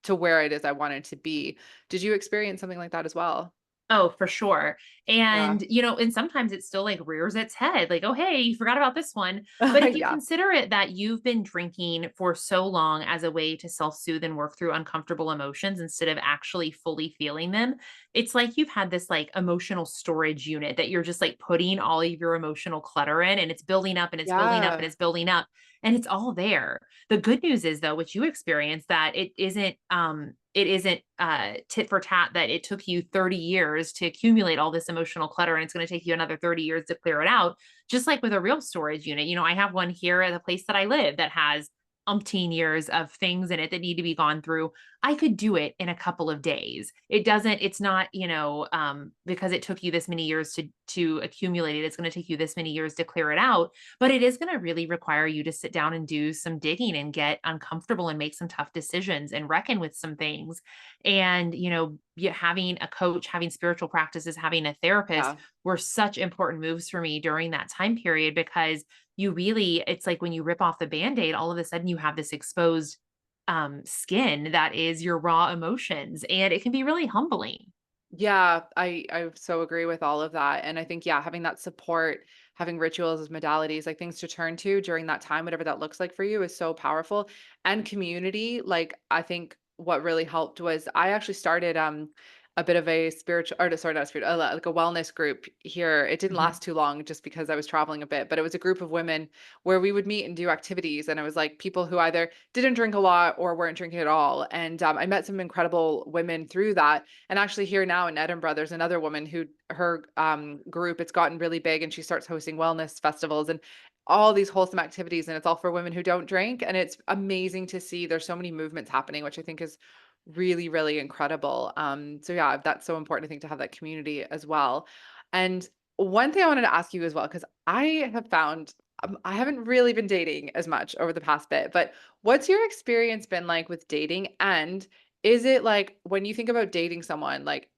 to where it is I wanted to be. Did you experience something like that as well? Oh, for sure. Yeah. And, and sometimes it still like rears its head, like, oh, hey, you forgot about this one. But if you Yeah. consider it that you've been drinking for so long as a way to self soothe and work through uncomfortable emotions instead of actually fully feeling them, it's like you've had this like emotional storage unit that you're just like putting all of your emotional clutter in and it's building up and it's building up and Yeah. it's building up and it's all there. The good news is though, which you experienced that it isn't tit for tat that it took you 30 years to accumulate all this emotional clutter and it's going to take you another 30 years to clear it out. Just like with a real storage unit, I have one here at the place that I live that has umpteen years of things in it that need to be gone through. I could do it in a couple of days. It's not, because it took you this many years to accumulate it, it's going to take you this many years to clear it out. But it is going to really require you to sit down and do some digging and get uncomfortable and make some tough decisions and reckon with some things. And, having a coach, having spiritual practices, having a therapist Yeah. were such important moves for me during that time period because it's like when you rip off the band-aid, all of a sudden you have this exposed skin that is your raw emotions. And it can be really humbling. Yeah, I so agree with all of that. And I think, yeah, having that support, having rituals as modalities, like things to turn to during that time, whatever that looks like for you, is so powerful. And community, like I think what really helped was I actually started a bit of a spiritual or sorry, not spiritual, like a wellness group here. It didn't Mhm. last too long just because I was traveling a bit, but it was a group of women where we would meet and do activities. And it was like people who either didn't drink a lot or weren't drinking at all. And I met some incredible women through that, and actually here now in Edinburgh, there's another woman who her group, it's gotten really big and she starts hosting wellness festivals and all these wholesome activities, and it's all for women who don't drink. And it's amazing to see there's so many movements happening, which I think is really, really incredible. So yeah, that's so important, I think, to have that community as well. And one thing I wanted to ask you as well, because I have found I haven't really been dating as much over the past bit, but what's your experience been like with dating? And is it like when you think about dating someone, like,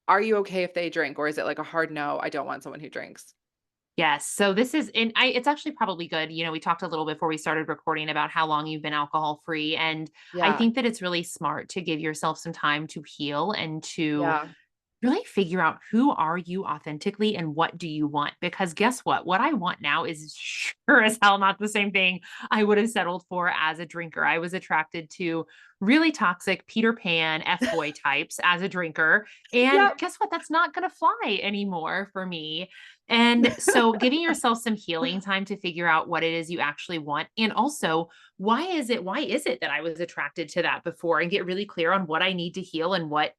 are you okay if they drink, or is it like a hard no, I don't want someone who drinks? Yes. So this is and I it's actually probably good. We talked a little before we started recording about how long you've been alcohol free. And I Yeah. think that it's really smart to give yourself some time to heal and to Yeah. really figure out who are you authentically and what do you want? Because guess what? What I want now is sure as hell not the same thing I would have settled for as a drinker. I was attracted to really toxic Peter Pan F boy types as a drinker. And Yep. guess what? That's not going to fly anymore for me. And so giving yourself some healing time to figure out what it is you actually want. And also, why is it that I was attracted to that before and get really clear on what I need to heal and what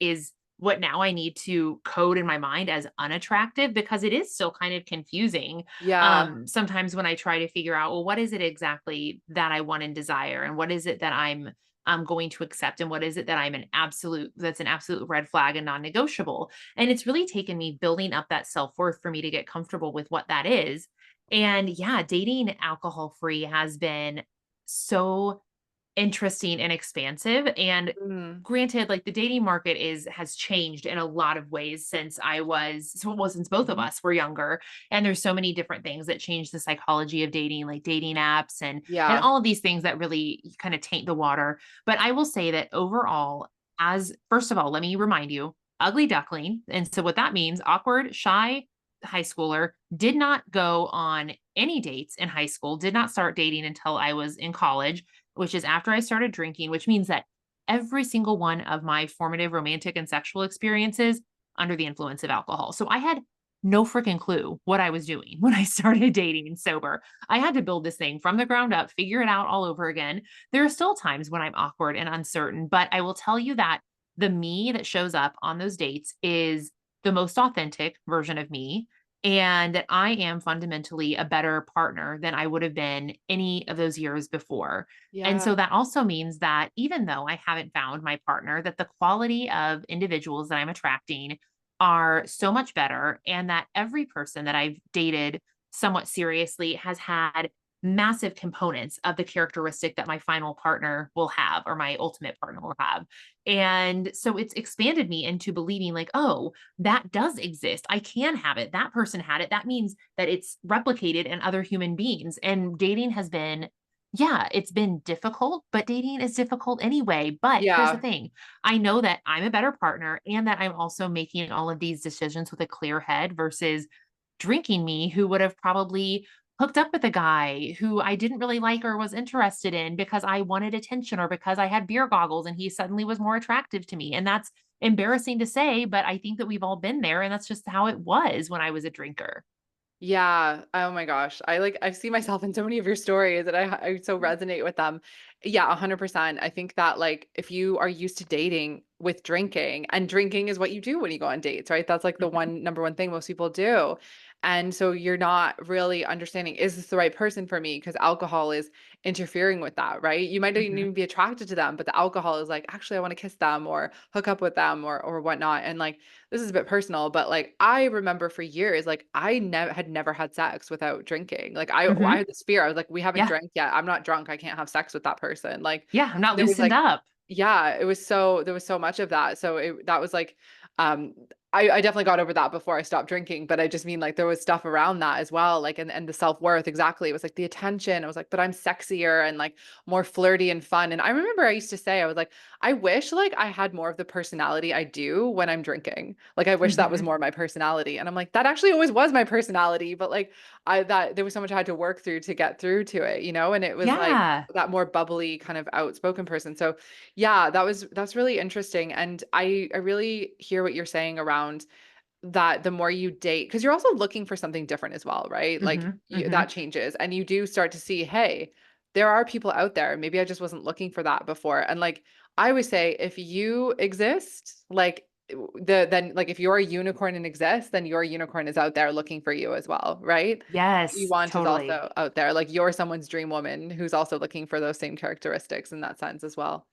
now I need to code in my mind as unattractive because it is still kind of confusing. Yeah. Sometimes when I try to figure out, well, what is it exactly that I want and desire? And what is it that I'm I'm going to accept, and what is it that that's an absolute red flag and non-negotiable. And it's really taken me building up that self-worth for me to get comfortable with what that is. And yeah, dating alcohol free has been so interesting and expansive. And Mm, granted, like the dating market has changed in a lot of ways since both of mhm. us were younger. And there's so many different things that change the psychology of dating, like dating apps and Yeah. all of these things that really kind of taint the water. But I will say that overall, as first of all, let me remind you, ugly duckling. And so what that means, awkward, shy high schooler, did not go on any dates in high school, did not start dating until I was in college, which is after I started drinking, which means that every single one of my formative romantic and sexual experiences under the influence of alcohol. So I had no freaking clue what I was doing when I started dating sober. I had to build this thing from the ground up, figure it out all over again. There are still times when I'm awkward and uncertain, but I will tell you that the me that shows up on those dates is the most authentic version of me, and that I am fundamentally a better partner than I would have been any of those years before. And Yeah. so that also means that even though I haven't found my partner, that the quality of individuals that I'm attracting are so much better, and that every person that I've dated somewhat seriously has had massive components of the characteristic that my final partner will have, or my ultimate partner will have. And so it's expanded me into believing like, oh, that does exist. I can have it. That person had it. That means that it's replicated in other human beings. And dating has been, yeah, it's been difficult, but dating is difficult anyway. But here's the Yeah. thing, I know that I'm a better partner and that I'm also making all of these decisions with a clear head versus drinking me, who would have probably hooked up with a guy who I didn't really like or was interested in because I wanted attention or because I had beer goggles and he suddenly was more attractive to me. And that's embarrassing to say, but I think that we've all been there. And that's just how it was when I was a drinker. Yeah. Oh my gosh. I see myself in so many of your stories and I so resonate with them. Yeah, 100%. I think that like if you are used to dating with drinking and drinking is what you do when you go on dates, right? That's like the Mhm, one number one thing most people do. And so you're not really understanding, is this the right person for me? Because alcohol is interfering with that, right? You might not mhm, even be attracted to them, but the alcohol is like, actually, I want to kiss them or hook up with them or whatnot. And like this is a bit personal, but like I remember for years, like I never had sex without drinking. Like I mhm. had this fear. I was like, we haven't Yeah. drank yet. I'm not drunk. I can't have sex with that person. Like Yeah. I'm not there was loosened like up. yeah, it was so there was so much of that. So that was like um I definitely got over that before I stopped drinking, but I just mean like there was stuff around that as well, like and the self-worth exactly. It was like the attention. I was like, but I'm sexier and like more flirty and fun. And I remember I used to say, I was like, I wish like I had more of the personality I do when I'm drinking. Like I wish that was Mhm. more my personality. And I'm like, that actually always was my personality, but like I that there was so much I had to work through to get through to it, you know? And it was like Yeah. that more bubbly kind of outspoken person. So yeah, that's really interesting. And I really hear what you're saying around that the more you date, because you're also looking for something different as well, right? Like Mhm, that mhm. changes and you do start to see, hey, there are people out there. Maybe I just wasn't looking for that before. And like I always say, if you exist, like then like if you're a unicorn and exists, then your unicorn is out there looking for you as well, right? You Yes, want is totally. also out there. Like you're someone's dream woman who's also looking for those same characteristics in that sense as well.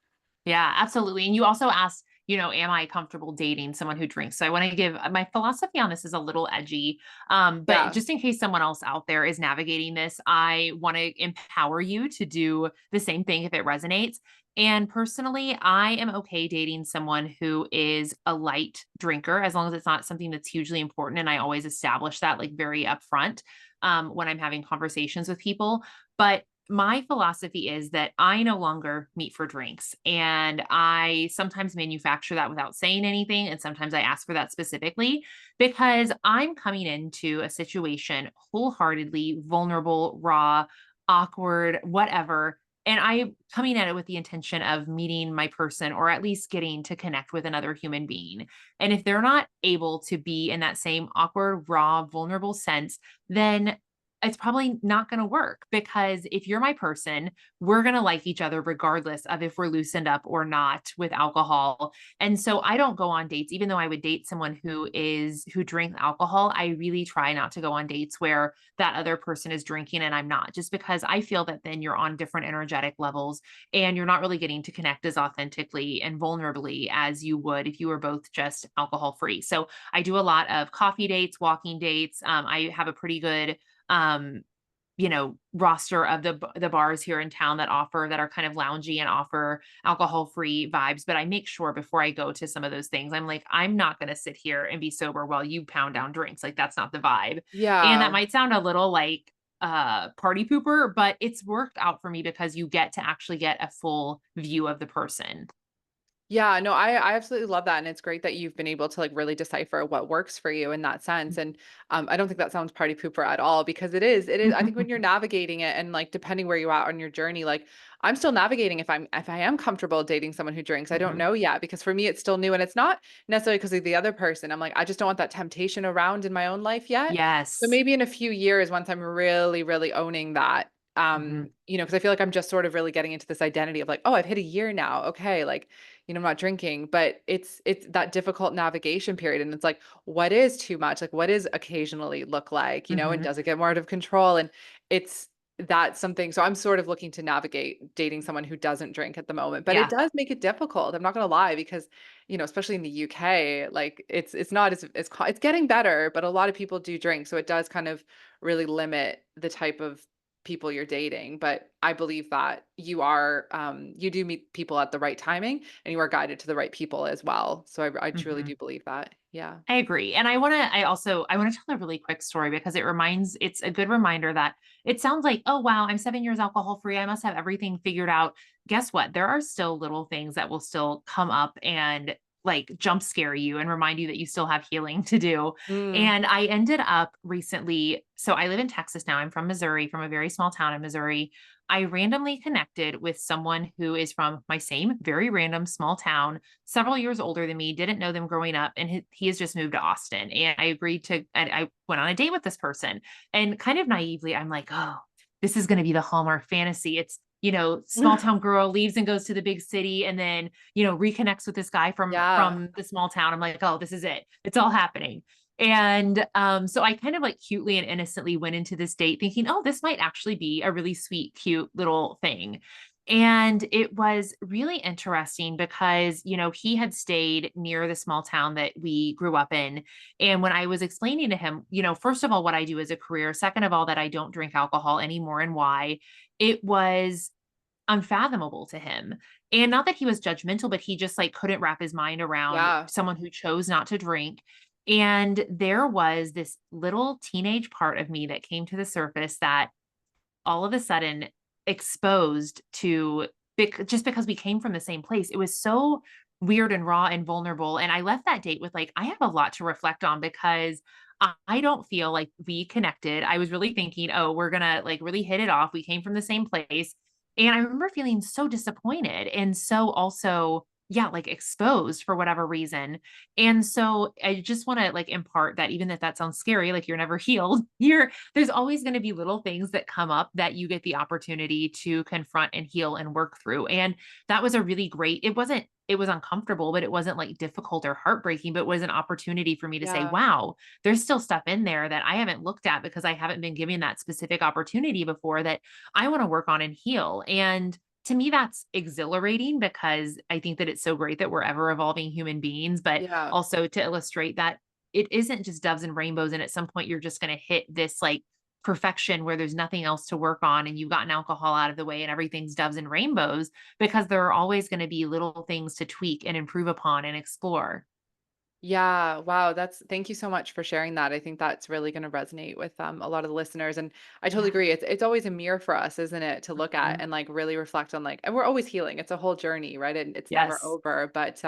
Yeah, absolutely. And you also asked, am I comfortable dating someone who drinks? So I want to give my philosophy on this is a little edgy. But Yeah. just in case someone else out there is navigating this, I want to empower you to do the same thing if it resonates. And personally, I am okay dating someone who is a light drinker as long as it's not something that's hugely important. And I always establish that like very upfront when I'm having conversations with people. But my philosophy is that I no longer meet for drinks. And I sometimes manufacture that without saying anything. And sometimes I ask for that specifically because I'm coming into a situation wholeheartedly vulnerable, raw, awkward, whatever. And I'm coming at it with the intention of meeting my person or at least getting to connect with another human being. And if they're not able to be in that same awkward, raw, vulnerable sense, then it's probably not going to work because if you're my person, we're going to like each other regardless of if we're loosened up or not with alcohol. And so I don't go on dates, even though I would date someone who drinks alcohol. I really try not to go on dates where that other person is drinking and I'm not, just because I feel that then you're on different energetic levels and you're not really getting to connect as authentically and vulnerably as you would if you were both just alcohol free. So I do a lot of coffee dates, walking dates. I have a pretty good um roster of the bars here in town that are kind of loungy and offer alcohol-free vibes, but I make sure before I go to some of those things, I'm like, "I'm not gonna sit here and be sober while you pound down drinks, like, that's not the vibe." And that Yeah. might sound a little like, party pooper, but it's worked out for me because you get to actually get a full view of the person. Yeah, no, I absolutely love that, and it's great that you've been able to, like, really decipher what works for you in that sense, and, I don't think that sounds party pooper at all because it is I think when you're navigating it and, like, depending where you are on your journey, like, I'm still navigating if I am comfortable dating someone who drinks, I don't Mhm. know yet because for me, it's still new, and it's not necessarily because of the other person, I'm like, I just don't want that temptation around in my own life yet, but Yes. maybe in a few years, once I'm really, really owning that, Mhm. because I feel like I'm just sort of really getting into this identity of like, "Oh, I've hit a year now, okay, like, I'm not drinking, but it's that difficult navigation period. And it's like, what is too much? Like, what does occasionally look like, and Mhm. does it get more out of control? And it's that's something. So I'm sort of looking to navigate dating someone who doesn't drink at the moment, but it Yeah. does make it difficult. I'm not going to lie because, especially in the UK, like it's not it's getting better, but a lot of people do drink. So it does kind of really limit the type of people you're dating. But I believe that you do meet people at the right timing and you are guided to the right people as well. So I truly Mhm. do believe that. Yeah. I agree. And I want to tell a really quick story because it's a good reminder that it sounds like, oh wow, I'm 7 years alcohol free. I must have everything figured out. Guess what? There are still little things that will still come up and like jump scare you and remind you that you still have healing to do. Mm, And I ended up recently, so I live in Texas now. I'm from Missouri, from a very small town in Missouri. I randomly connected with someone who is from my same very random small town, several years older than me, didn't know them growing up, and he has just moved to Austin. And I went on a date with this person. And kind of naively, I'm like, oh, this is going to be the Hallmark fantasy. It's, small town girl leaves and goes to the big city and then, reconnects with this guy from yeah. from the small town. I'm like, oh, this is it. It's all happening. And so I kind of like cutely and innocently went into this date thinking, oh, this might actually be a really sweet, cute little thing. And it was really interesting because, he had stayed near the small town that we grew up in. And when I was explaining to him, first of all, what I do as a career, second of all, that I don't drink alcohol anymore and why, it was unfathomable to him. And not that he was judgmental, but he just like couldn't wrap his mind around Yeah. someone who chose not to drink. And there was this little teenage part of me that came to the surface that all of a sudden exposed to just because we came from the same place. It was so weird and raw and vulnerable. And I left that date with like, I have a lot to reflect on because I don't feel like we connected. I was really thinking, oh, we're gonna like really hit it off. We came from the same place. And I remember feeling so disappointed and so also, yeah, like exposed for whatever reason. And so I just want to like impart that even if that sounds scary, like you're never healed, there's always going to be little things that come up that you get the opportunity to confront and heal and work through. And that was a really great, it was uncomfortable, but it wasn't like difficult or heartbreaking, but it was an opportunity for me to say, Yeah. wow, there's still stuff in there that I haven't looked at because I haven't been given that specific opportunity before that I want to work on and heal. And to me, that's exhilarating because I think that it's so great that we're ever evolving human beings, but Yeah. also to illustrate that it isn't just doves and rainbows. And at some point, you're just going to hit this like perfection where there's nothing else to work on and you've gotten alcohol out of the way and everything's doves and rainbows because there are always going to be little things to tweak and improve upon and explore. Yeah, wow, thank you so much for sharing that. I think that's really going to resonate with a lot of the listeners and I totally Yeah. agree. It's always a mirror for us, isn't it, to look at Mhm. and like really reflect on like and we're always healing. It's a whole journey, right? And it's never Yes. over, but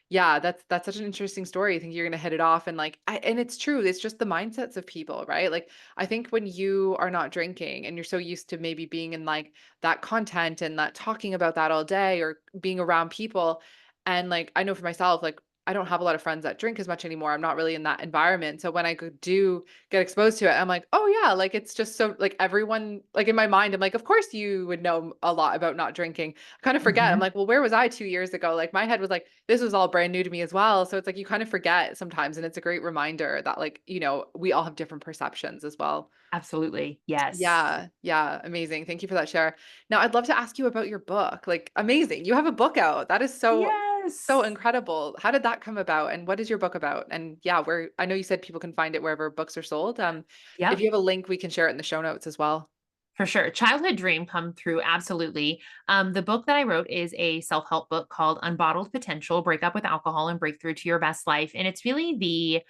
yeah, that's such an interesting story. I think you're going to hit it off and and it's true. It's just the mindsets of people, right? Like I think when you are not drinking and you're so used to maybe being in like that content and that talking about that all day or being around people and like I know for myself like I don't have a lot of friends that drink as much anymore. I'm not really in that environment. So when do get exposed to it, I'm like, oh yeah, like it's just so like everyone, like in my mind, I'm like, of course you would know a lot about not drinking. I kind of forget. I'm Mhm. like, well, where was I 2 years ago? Like my head was like, this was all brand new to me as well. So it's like you kind of forget sometimes. And it's a great reminder that like, we all have different perceptions as well. Absolutely. Yes. Yeah, yeah, amazing. Thank you for that share. Now, I'd love to ask you about your book. Like, amazing. You have a book out. That is so Yes. incredible. How did that come about? And what is your book about? And yeah, where I know you said people can find it wherever books are sold. If Yep. you have a link, we can share it in the show notes as well. For sure. Childhood dream come through. Absolutely. The book that I wrote is a self help book called Unbottled Potential: Break Up with Alcohol and Break Through to Your Best Life. And it's really the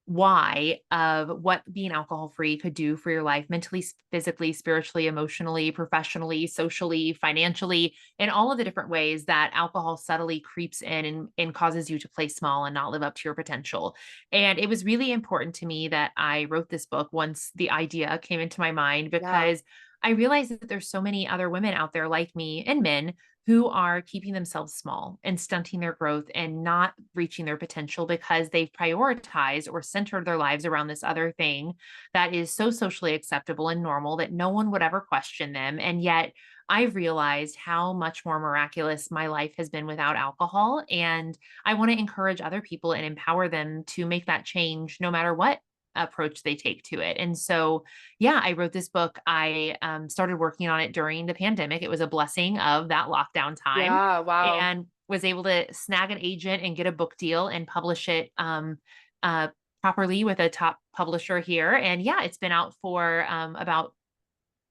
why of what being alcohol free could do for your life mentally, physically, spiritually, emotionally, professionally, socially, financially, in all of the different ways that alcohol subtly creeps in and causes you to play small and not live up to your potential. And it was really important to me that I wrote this book once the idea came into my mind, Yeah, because I realized that there's so many other women out there like me, and men, who are keeping themselves small and stunting their growth and not reaching their potential because they've prioritized or centered their lives around this other thing that is so socially acceptable and normal that no one would ever question them. And yet, I've realized how much more miraculous my life has been without alcohol. And I want to encourage other people and empower them to make that change no matter what approach they take to it. And so, yeah, I wrote this book. I started working on it during the pandemic. It was a blessing of that lockdown time, yeah, wow. and was able to snag an agent and get a book deal and publish it uh, properly with a top publisher here. And yeah, it's been out for about,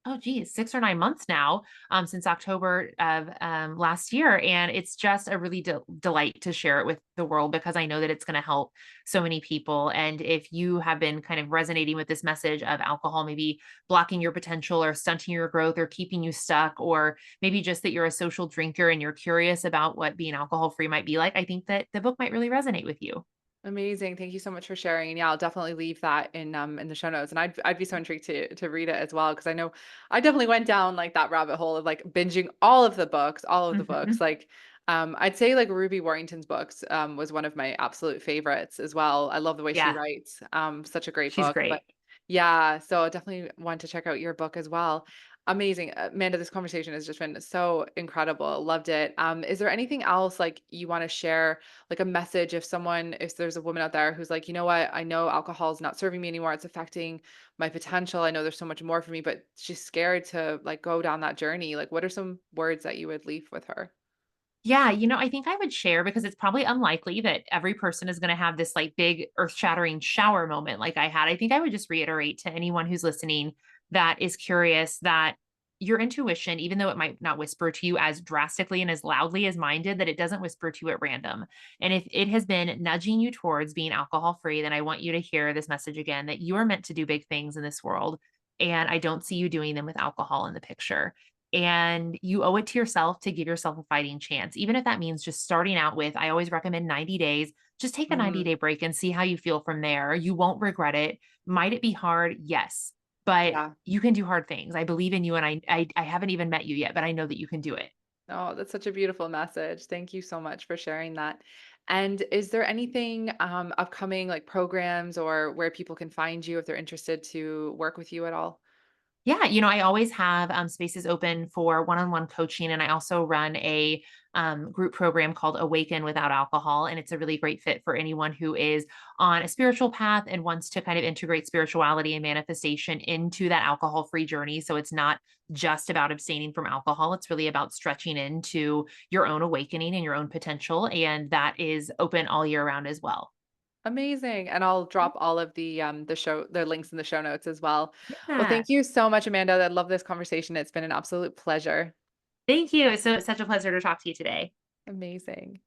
oh geez, 6 or 9 months now, since October of, last year, and it's just a really delight to share it with the world because I know that it's gonna help so many people. And if you have been kind of resonating with this message of alcohol maybe blocking your potential or stunting your growth or keeping you stuck, or maybe just that you're a social drinker and you're curious about what being alcohol free might be like, I think that the book might really resonate with you. Amazing. Thank you so much for sharing. And yeah, I'll definitely leave that in the show notes. And I'd be so intrigued to read it as well. Cause I know I definitely went down like that rabbit hole of like binging all of the books. Mhm. Like I'd say like Ruby Warrington's books was one of my absolute favorites as well. I love the way she Yeah, writes. Such a great she's book. But great. yeah, so I definitely want to check out your book as well. Amazing. Amanda, this conversation has just been so incredible. Loved it. Is there anything else like you want to share, like a message if there's a woman out there who's like, you know what, I know alcohol is not serving me anymore. It's affecting my potential. I know there's so much more for me, but she's scared to like go down that journey. Like, what are some words that you would leave with her? Yeah, I think I would share, because it's probably unlikely that every person is going to have this like big earth-shattering shower moment like I had. I think I would just reiterate to anyone who's listening that is curious that your intuition, even though it might not whisper to you as drastically and as loudly as mine did, that it doesn't whisper to you at random. And if it has been nudging you towards being alcohol free, then I want you to hear this message again, that you are meant to do big things in this world. And I don't see you doing them with alcohol in the picture. And you owe it to yourself to give yourself a fighting chance. Even if that means just starting out with, I always recommend 90 days. Just take a Mm, 90-day break and see how you feel from there. You won't regret it. Might it be hard? Yes. But yeah. you can do hard things. I believe in you, and I haven't even met you yet, but I know that you can do it. Oh, that's such a beautiful message. Thank you so much for sharing that. And is there anything upcoming like programs or where people can find you if they're interested to work with you at all? Yeah, I always have spaces open for one-on-one coaching, and I also run a group program called Awaken Without Alcohol, and it's a really great fit for anyone who is on a spiritual path and wants to kind of integrate spirituality and manifestation into that alcohol-free journey. So it's not just about abstaining from alcohol; it's really about stretching into your own awakening and your own potential, and that is open all year round as well. Amazing. And I'll drop all of the links in the show notes as well. Well, Yeah, thank you so much, Amanda. I love this conversation. It's been an absolute pleasure. thank you. It's such a pleasure to talk to you today. Amazing.